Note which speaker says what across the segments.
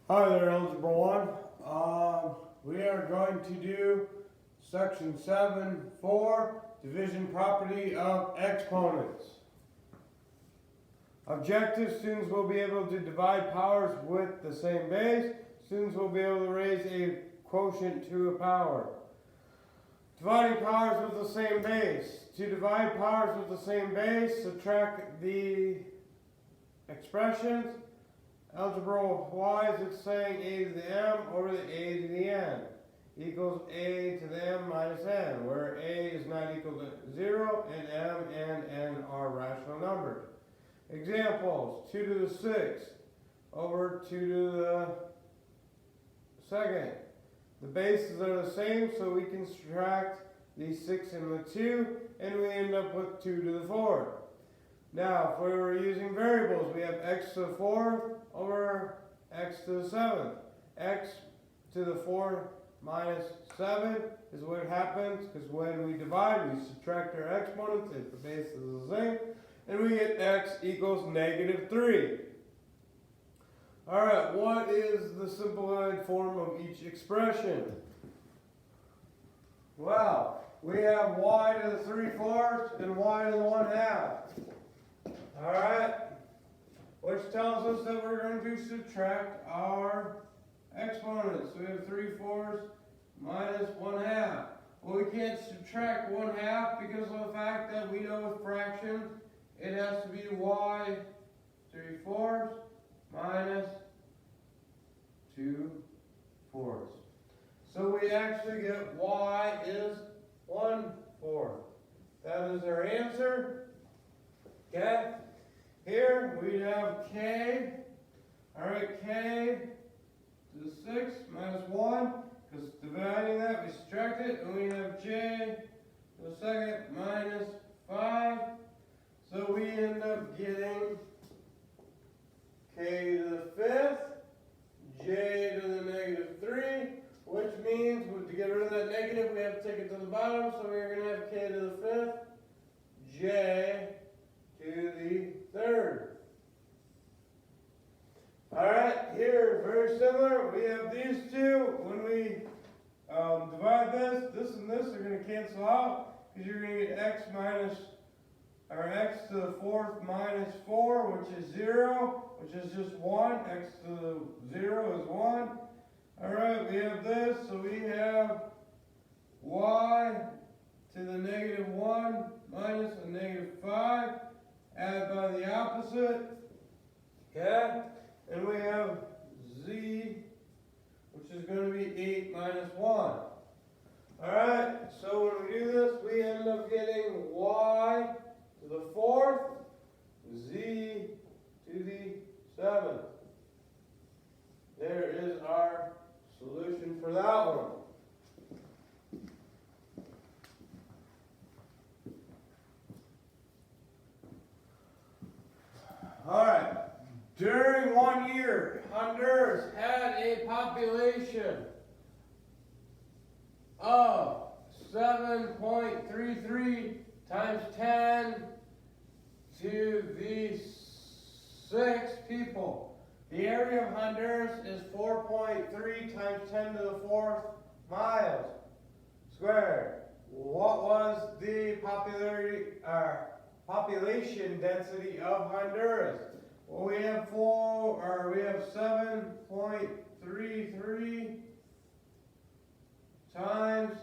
Speaker 1: Hi there, Algebra 1. We are going to do section 7.4, division property of exponents. Objective: students will be able to divide powers with the same base. Students will be able to raise a quotient to a power. Dividing powers with the same base. To divide powers with the same base, subtract the expressions. Algebra-wise, it's saying a to the m over the a to the n equals a to the m minus n, where a is not equal to 0 and m and n are rational numbers. Examples: 2 to the 6 over 2 to the second. The bases are the same, so we can subtract the 6 and the 2, and we end up with 2 to the 4th. Now, if we were using variables, we have x to the 4th over x to the 7th. X to the 4th minus 7 is what happens, because when we divide, we subtract our exponents if the base is the same, and we get x equals negative 3. Alright, what is the simplified form of each expression? Well, we have y to the 3/4 and y to the 1/2. Alright, which tells us that we're going to subtract our exponents. So we have 3/4 minus 1/2. Well, we can't subtract 1/2 because of the fact that we know with fractions it has to be y 3/4 minus 2/4. So we actually get y is 1/4. That is our answer. Okay? Here we have k. Alright, k to the 6 minus 1, because dividing that we subtract it, and we have j to the second minus 5. So we end up getting k to the 5th, j to the negative 3, which means to get rid of that negative we have to take it to the bottom, so we're going to have k to the 5th, j to the 3rd. Alright, here, very similar. We have these two. When we divide this and this are going to cancel out, because you're going to get x to the 4th minus 4, which is 0, which is just 1. X to the 0 is 1. Alright, we have this, so we have y to the negative 1 minus a negative 5. Add by the opposite. Okay? And we have z, which is going to be 8 minus 1. Alright, so when we do this, we end up getting y to the 4th, z to the 7th. There is our solution for that one. Alright, during 1 year, Honduras had a population of 7.33 times 10 to the 6 people. The area of Honduras is 4.3 times 10 to the 4th miles squared. What was the population density of Honduras? Well, we have 7.33 times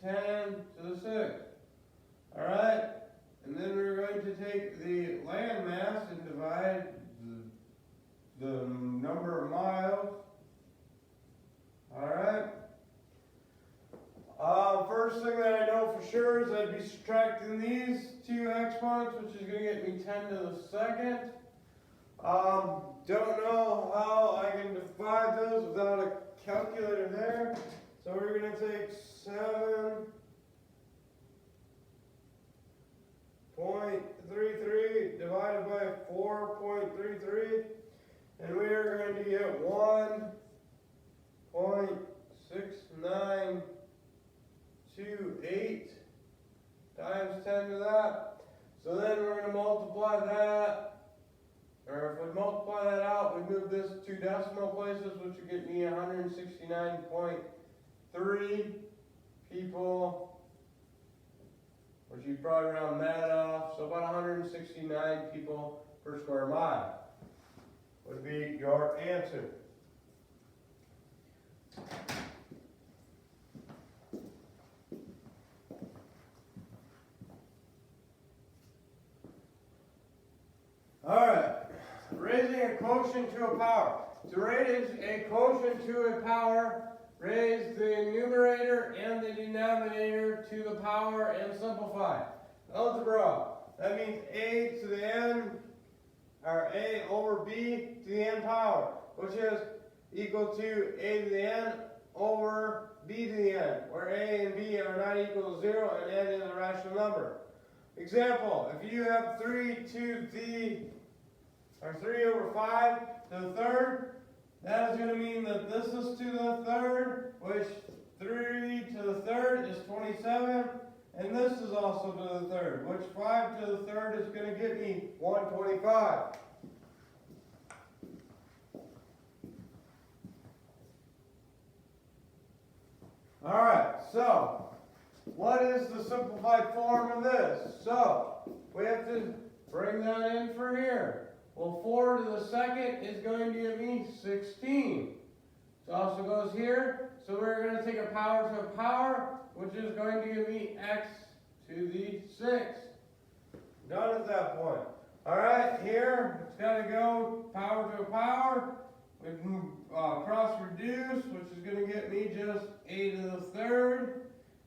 Speaker 1: 10 to the 6th. Alright, and then we're going to take the land mass and divide the number of miles. Alright. First thing that I know for sure is I'd be subtracting these two exponents, which is going to get me 10 to the 2nd. Don't know how I can divide those without a calculator there. So we're going to take 7.33 divided by 4.33, and we are going to get 1.6928 times 10 to that. So then we're going to multiply that or if we multiply that out, we move this 2 decimal places, which would get me 169.3 people, which you probably round that off, so about 169 people per square mile would be your answer. Alright, raising a quotient to a power. To raise a quotient to a power, raise the numerator and the denominator to the power and simplify. Algebra, that means a to the n, or a over b to the n power, which is equal to a to the n over b to the n, where a and b are not equal to 0 and n is a rational number. Example, if you have 3 over 5 to the third, that is going to mean that this is to the third, which 3 to the third is 27, and this is also to the third, which 5 to the third is going to get me 125. Alright, so what is the simplified form of this? So we have to bring that in for here. Well, 4 to the second is going to give me 16. It also goes here, so we're going to take a power to a power, which is going to give me x to the 6. Done at that point. Alright, here it's got to go power to a power. We can cross reduce, which is going to get me just a to the third.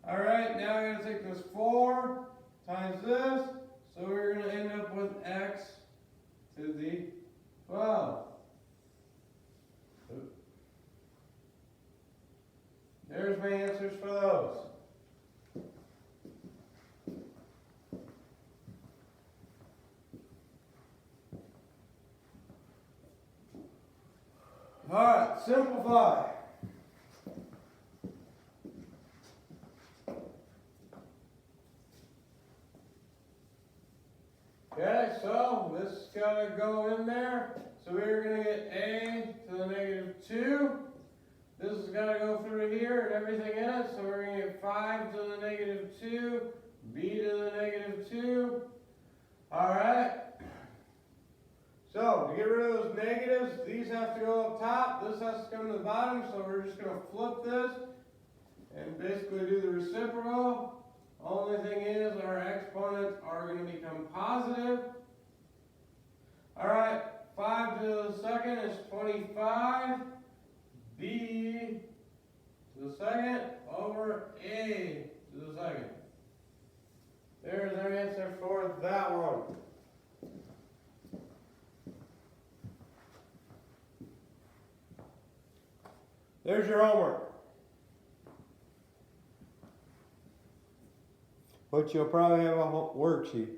Speaker 1: Alright, now I'm going to take this 4 times this, so we're going to end up with x to the 12. There's my answers for those. Alright, simplify. Okay, so this is going to go in there. So we're going to get a to the negative 2. This is going to go through here and everything in it. So we're going to get 5 to the negative 2, b to the negative 2. Alright. So to get rid of those negatives, these have to go up top. This has to come to the bottom. So we're just going to flip this and basically do the reciprocal. Only thing is our exponents are going to become positive. Alright, 5 to the second is 25. B to the second over A to the second. There's our answer for that one. There's your homework, which you'll probably have a worksheet.